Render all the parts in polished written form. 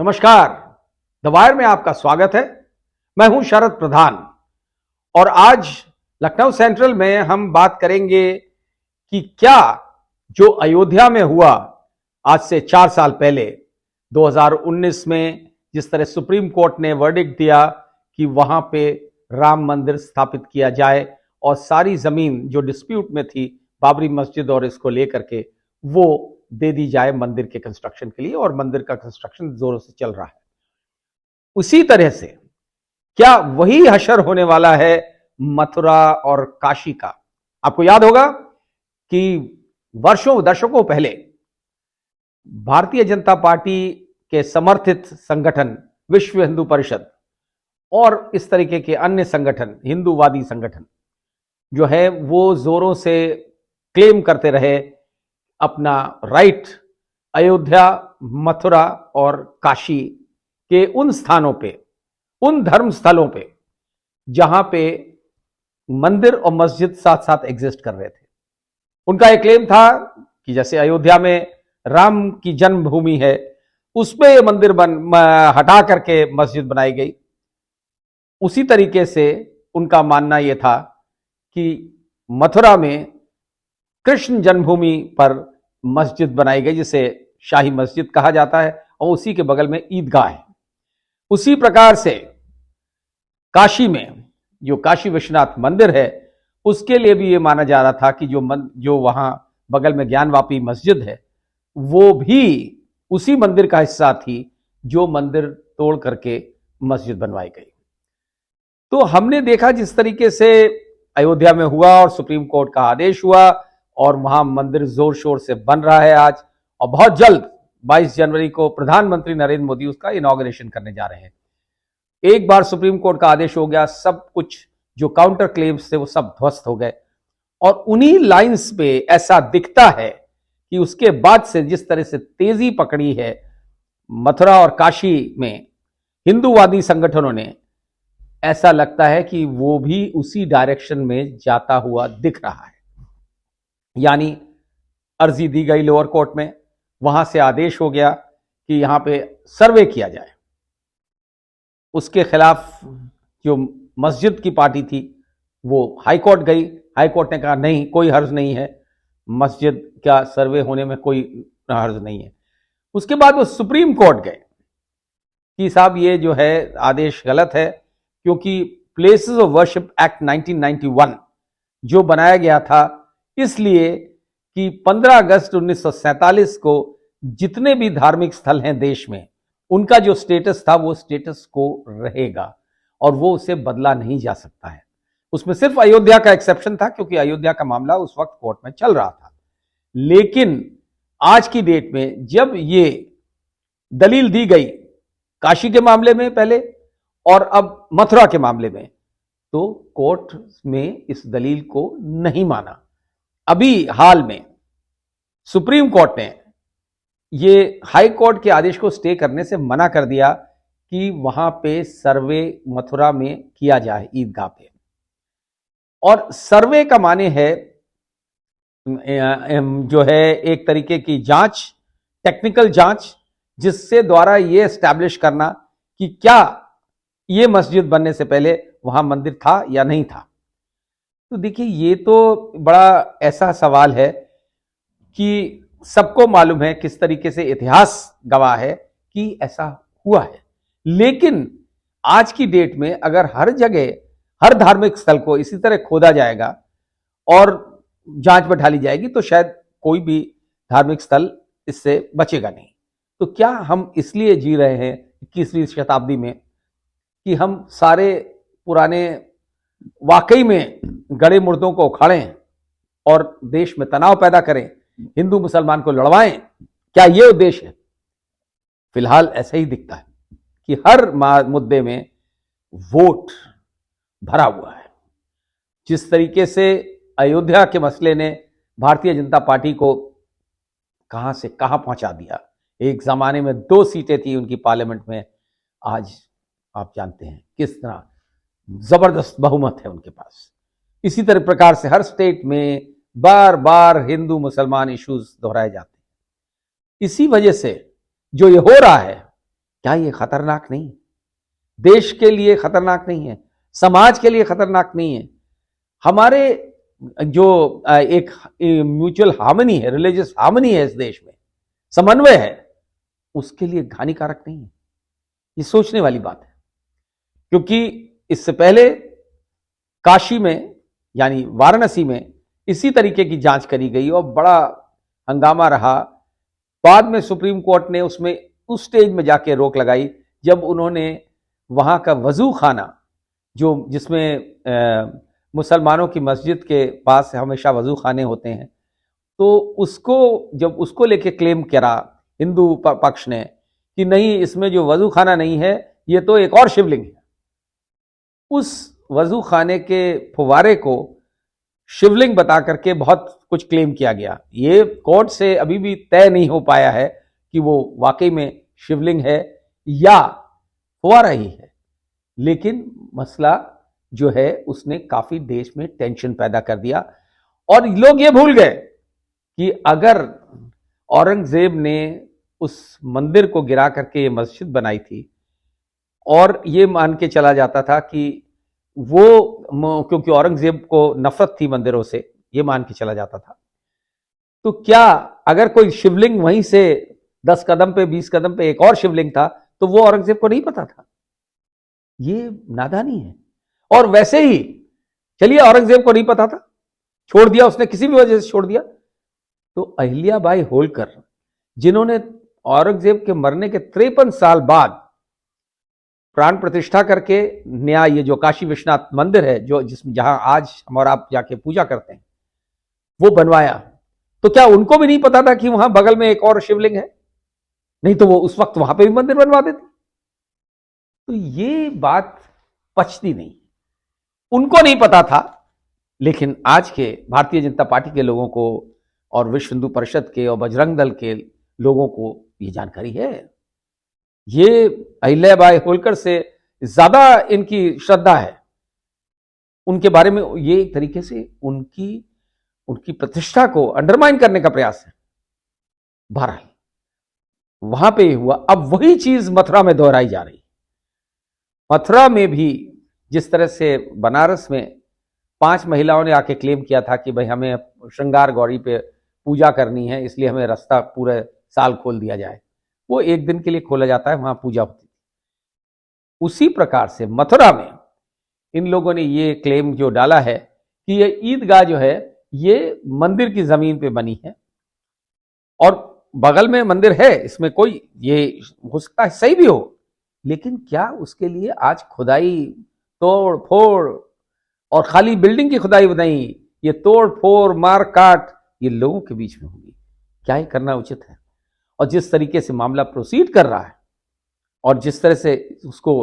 नमस्कार। The wire में आपका स्वागत है। मैं हूं शरद प्रधान और आज लखनऊ सेंट्रल में हम बात करेंगे कि क्या जो अयोध्या में हुआ आज से 4 साल पहले 2019 में, जिस तरह सुप्रीम कोर्ट ने वर्डिक्ट दिया कि वहां पे राम मंदिर स्थापित किया जाए और सारी जमीन जो डिस्प्यूट में थी बाबरी मस्जिद और इसको लेकर के वो दे दी जाए मंदिर के कंस्ट्रक्शन के लिए, और मंदिर का कंस्ट्रक्शन जोरों से चल रहा है। उसी तरह से क्या वही हशर होने वाला है मथुरा और काशी का? आपको याद होगा कि वर्षों दशकों पहले भारतीय जनता पार्टी के समर्थित संगठन विश्व हिंदू परिषद और इस तरीके के अन्य संगठन, हिंदूवादी संगठन जो है, वो जोरों से क्लेम करते रहे अपना राइट अयोध्या, मथुरा और काशी के उन स्थानों पे, उन धर्म स्थलों पे जहां पे मंदिर और मस्जिद साथ साथ एग्जिस्ट कर रहे थे। उनका एक क्लेम था कि जैसे अयोध्या में राम की जन्मभूमि है, उसमें यह मंदिर हटा करके मस्जिद बनाई गई। उसी तरीके से उनका मानना यह था कि मथुरा में कृष्ण जन्मभूमि पर मस्जिद बनाई गई, जिसे शाही मस्जिद कहा जाता है, और उसी के बगल में ईदगाह है। उसी प्रकार से काशी में जो काशी विश्वनाथ मंदिर है, उसके लिए भी यह माना जा रहा था कि जो वहां बगल में ज्ञानवापी मस्जिद है, वो भी उसी मंदिर का हिस्सा थी जो मंदिर तोड़ करके मस्जिद बनवाई गई। तो हमने देखा जिस तरीके से अयोध्या में हुआ और सुप्रीम कोर्ट का आदेश हुआ और वहां मंदिर जोर शोर से बन रहा है आज, और बहुत जल्द 22 जनवरी को प्रधानमंत्री नरेंद्र मोदी उसका इनॉग्रेशन करने जा रहे हैं। एक बार सुप्रीम कोर्ट का आदेश हो गया, सब कुछ जो काउंटर क्लेम्स थे वो सब ध्वस्त हो गए, और उन्हीं लाइंस पे ऐसा दिखता है कि उसके बाद से जिस तरह से तेजी पकड़ी है मथुरा और काशी में हिंदूवादी संगठनों ने, ऐसा लगता है कि वो भी उसी डायरेक्शन में जाता हुआ दिख रहा है। यानी अर्जी दी गई लोअर कोर्ट में, वहां से आदेश हो गया कि यहां पे सर्वे किया जाए। उसके खिलाफ जो मस्जिद की पार्टी थी वो हाई कोर्ट गई। हाई कोर्ट ने कहा नहीं, कोई हर्ज नहीं है, मस्जिद का सर्वे होने में कोई हर्ज नहीं है। उसके बाद वो सुप्रीम कोर्ट गए कि साहब ये जो है आदेश गलत है, क्योंकि प्लेसेस ऑफ वर्शिप एक्ट 1991 जो बनाया गया था, इसलिए कि 15 अगस्त 1947 को जितने भी धार्मिक स्थल हैं देश में, उनका जो स्टेटस था वो स्टेटस को रहेगा और वो उसे बदला नहीं जा सकता है। उसमें सिर्फ अयोध्या का एक्सेप्शन था, क्योंकि अयोध्या का मामला उस वक्त कोर्ट में चल रहा था। लेकिन आज की डेट में जब ये दलील दी गई काशी के मामले में पहले और अब मथुरा के मामले में, तो कोर्ट में इस दलील को नहीं माना। अभी हाल में सुप्रीम कोर्ट ने ये हाई कोर्ट के आदेश को स्टे करने से मना कर दिया कि वहां पे सर्वे मथुरा में किया जाए ईदगाह पे। और सर्वे का माने है जो है एक तरीके की जांच, टेक्निकल जांच, जिससे द्वारा ये एस्टैब्लिश करना कि क्या ये मस्जिद बनने से पहले वहां मंदिर था या नहीं था। तो देखिए, ये तो बड़ा ऐसा सवाल है कि सबको मालूम है किस तरीके से इतिहास गवाह है कि ऐसा हुआ है। लेकिन आज की डेट में अगर हर जगह, हर धार्मिक स्थल को इसी तरह खोदा जाएगा और जांच में ढाली जाएगी, तो शायद कोई भी धार्मिक स्थल इससे बचेगा नहीं। तो क्या हम इसलिए जी रहे हैं 21वीं शताब्दी में कि हम सारे पुराने वाकई में गड़े मुर्दों को उखाड़ें और देश में तनाव पैदा करें, हिंदू मुसलमान को लड़वाएं? क्या यह उद्देश्य है? फिलहाल ऐसा ही दिखता है कि हर मुद्दे में वोट भरा हुआ है। जिस तरीके से अयोध्या के मसले ने भारतीय जनता पार्टी को कहां से कहां पहुंचा दिया। एक जमाने में 2 सीटें थी उनकी पार्लियामेंट में, आज आप जानते हैं किस तरह जबरदस्त बहुमत है उनके पास। इसी तरह प्रकार से हर स्टेट में बार बार हिंदू मुसलमान इश्यूज दोहराए जाते हैं। इसी वजह से जो ये हो रहा है क्या ये खतरनाक नहीं? देश के लिए खतरनाक नहीं है? समाज के लिए खतरनाक नहीं है? हमारे जो एक म्यूचुअल हार्मनी है, रिलीजियस हार्मनी है इस देश में, समन्वय है, उसके लिए हानिकारक नहीं है? ये सोचने वाली बात है। क्योंकि इससे पहले काशी में यानी वाराणसी में इसी तरीके की जांच करी गई और बड़ा हंगामा रहा। बाद में सुप्रीम कोर्ट ने उसमें उस स्टेज में जाके रोक लगाई जब उन्होंने वहां का वजू खाना, जो जिसमें मुसलमानों की मस्जिद के पास हमेशा वजू खाने होते हैं, तो उसको जब उसको लेके क्लेम करा हिंदू पक्ष ने कि नहीं, इसमें जो वजू खाना नहीं है, ये तो एक और शिवलिंग है, उस वजू खाने के फुवारे को शिवलिंग बता करके बहुत कुछ क्लेम किया गया। ये कोर्ट से अभी भी तय नहीं हो पाया है कि वो वाकई में शिवलिंग है या फुवारा ही है। लेकिन मसला जो है उसने काफी देश में टेंशन पैदा कर दिया और लोग ये भूल गए कि अगर औरंगजेब ने उस मंदिर को गिरा करके ये मस्जिद बनाई थी और ये मान के चला जाता था कि वो, क्योंकि औरंगजेब को नफरत थी मंदिरों से, ये मान के चला जाता था, तो क्या अगर कोई शिवलिंग वहीं से 10 कदम पे 20 कदम पे एक और शिवलिंग था तो वो औरंगजेब को नहीं पता था? ये नादानी है। और वैसे ही चलिए औरंगजेब को नहीं पता था, छोड़ दिया उसने, किसी भी वजह से छोड़ दिया, तो अहिल्याबाई होलकर जिन्होंने औरंगजेब के मरने के 53 साल बाद प्राण प्रतिष्ठा करके नया ये जो काशी विश्वनाथ मंदिर है, जो जहां आज हम और आप जाके पूजा करते हैं, वो बनवाया, तो क्या उनको भी नहीं पता था कि वहां बगल में एक और शिवलिंग है? नहीं तो वो उस वक्त वहां पे भी मंदिर बनवा देते। तो ये बात पचती नहीं, उनको नहीं पता था, लेकिन आज के भारतीय जनता पार्टी के लोगों को और विश्व हिंदू परिषद के और बजरंग दल के लोगों को ये जानकारी है। ये अहिल्याबाई होलकर से ज्यादा इनकी श्रद्धा है, उनके बारे में ये एक तरीके से उनकी प्रतिष्ठा को अंडरमाइन करने का प्रयास है। बहरहाल वहां पे हुआ। अब वही चीज मथुरा में दोहराई जा रही। मथुरा में भी जिस तरह से बनारस में 5 महिलाओं ने आके क्लेम किया था कि भाई हमें श्रृंगार गौरी पे पूजा करनी है, इसलिए हमें रास्ता पूरे साल खोल दिया जाए, वो एक दिन के लिए खोला जाता है, वहां पूजा होती थी। उसी प्रकार से मथुरा में इन लोगों ने ये क्लेम जो डाला है कि ये ईदगाह जो है ये मंदिर की जमीन पे बनी है और बगल में मंदिर है, इसमें कोई ये हो सकता है सही भी हो, लेकिन क्या उसके लिए आज खुदाई, तोड़ फोड़ और खाली बिल्डिंग की खुदाई नहीं, ये तोड़ फोड़ मार काट ये लोगों के बीच में होगी? क्या ये करना उचित है? और जिस तरीके से मामला प्रोसीड कर रहा है और जिस तरह से उसको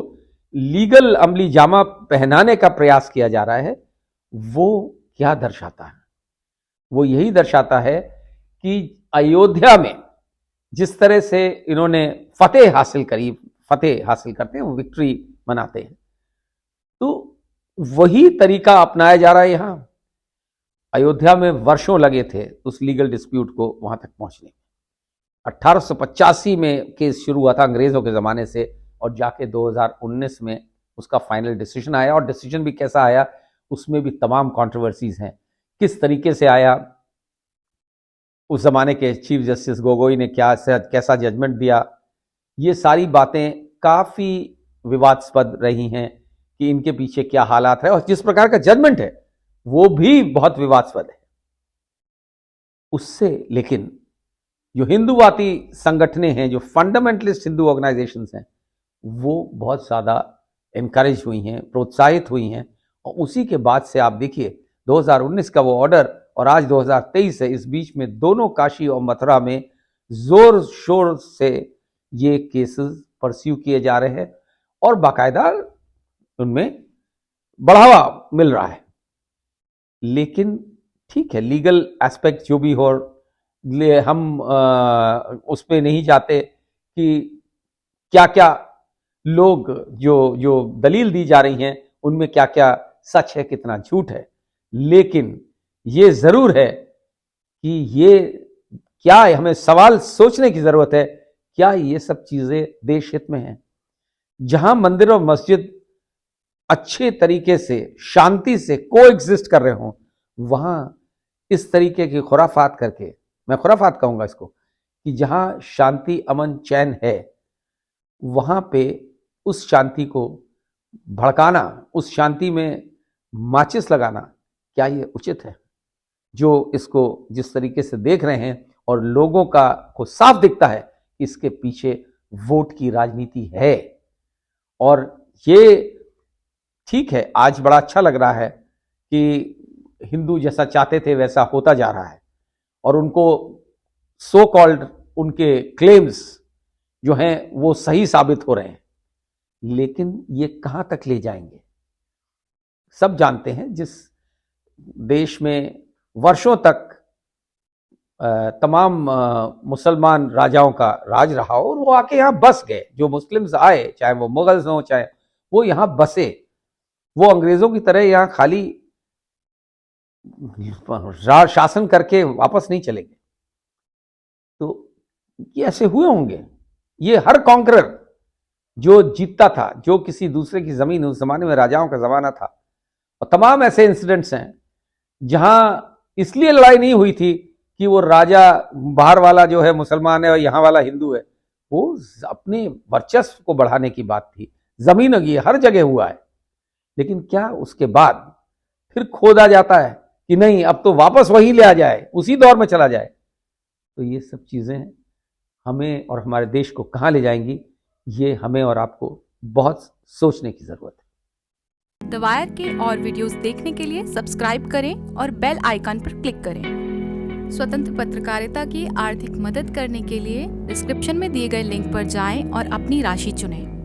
लीगल अमली जामा पहनाने का प्रयास किया जा रहा है, वो क्या दर्शाता है? वो यही दर्शाता है कि अयोध्या में जिस तरह से इन्होंने फतेह हासिल करते हैं, वो विक्ट्री मनाते हैं, तो वही तरीका अपनाया जा रहा है यहां। अयोध्या में वर्षों लगे थे उस लीगल डिस्प्यूट को वहां तक पहुंचने में। 1885 में केस शुरू हुआ था अंग्रेजों के जमाने से और जाके 2019 में उसका फाइनल डिसीजन आया। और डिसीजन भी कैसा आया, उसमें भी तमाम कंट्रोवर्सीज हैं। किस तरीके से आया, उस जमाने के चीफ जस्टिस गोगोई ने कैसा जजमेंट दिया, ये सारी बातें काफी विवादास्पद रही हैं कि इनके पीछे क्या हालात है, और जिस प्रकार का जजमेंट है वो भी बहुत विवादास्पद है। उससे लेकिन जो हिंदूवादी संगठनें हैं, जो फंडामेंटलिस्ट हिंदू ऑर्गेनाइजेशंस हैं, वो बहुत ज्यादा एनकरेज हुई हैं, प्रोत्साहित हुई हैं। और उसी के बाद से आप देखिए 2019 का वो ऑर्डर और आज 2023 है, इस बीच में दोनों काशी और मथुरा में जोर शोर से ये केसेस परस्यू किए जा रहे हैं और बाकायदा उनमें बढ़ावा मिल रहा है। लेकिन ठीक है, लीगल एस्पेक्ट जो भी हो, हम उस पर नहीं जाते कि क्या क्या लोग जो दलील दी जा रही हैं उनमें क्या क्या सच है, कितना झूठ है। लेकिन ये जरूर है कि ये क्या है, हमें सवाल सोचने की जरूरत है क्या ये सब चीजें देश हित में हैं? जहां मंदिर और मस्जिद अच्छे तरीके से शांति से कोएग्जिस्ट कर रहे हों, वहां इस तरीके की खुराफात करके, मैं खुराफात कहूंगा इसको, कि जहां शांति अमन चैन है, वहां पे उस शांति को भड़काना, उस शांति में माचिस लगाना, क्या ये उचित है? जो इसको जिस तरीके से देख रहे हैं और लोगों को साफ दिखता है कि इसके पीछे वोट की राजनीति है। और ये ठीक है, आज बड़ा अच्छा लग रहा है कि हिंदू जैसा चाहते थे वैसा होता जा रहा है, और उनको सो कॉल्ड उनके क्लेम्स जो हैं वो सही साबित हो रहे हैं। लेकिन ये कहां तक ले जाएंगे? सब जानते हैं, जिस देश में वर्षों तक तमाम मुसलमान राजाओं का राज रहा और वो आके यहाँ बस गए, जो मुस्लिम्स आए, चाहे वो मुगल्स हों चाहे वो यहाँ बसे, वो अंग्रेजों की तरह यहाँ खाली शासन करके वापस नहीं चलेंगे। तो ये ऐसे हुए होंगे। ये हर कॉन्करर जो जीतता था, जो किसी दूसरे की जमीन, उस जमाने में राजाओं का जमाना था, और तमाम ऐसे इंसिडेंट्स हैं जहां इसलिए लड़ाई नहीं हुई थी कि वो राजा बाहर वाला जो है मुसलमान है और यहाँ वाला हिंदू है, वो अपने वर्चस्व को बढ़ाने की बात थी। जमीन की हर जगह हुआ है, लेकिन क्या उसके बाद फिर खोदा जाता है कि नहीं अब तो वापस वही ले आ जाए, उसी दौर में चला जाए? तो ये सब चीजें हमें और हमारे देश को कहाँ ले जाएंगी, ये हमें और आपको बहुत सोचने की जरूरत है। द वायर के और वीडियोस देखने के लिए सब्सक्राइब करें और बेल आइकन पर क्लिक करें। स्वतंत्र पत्रकारिता की आर्थिक मदद करने के लिए डिस्क्रिप्शन में दिए गए लिंक पर जाएं और अपनी राशि चुनें।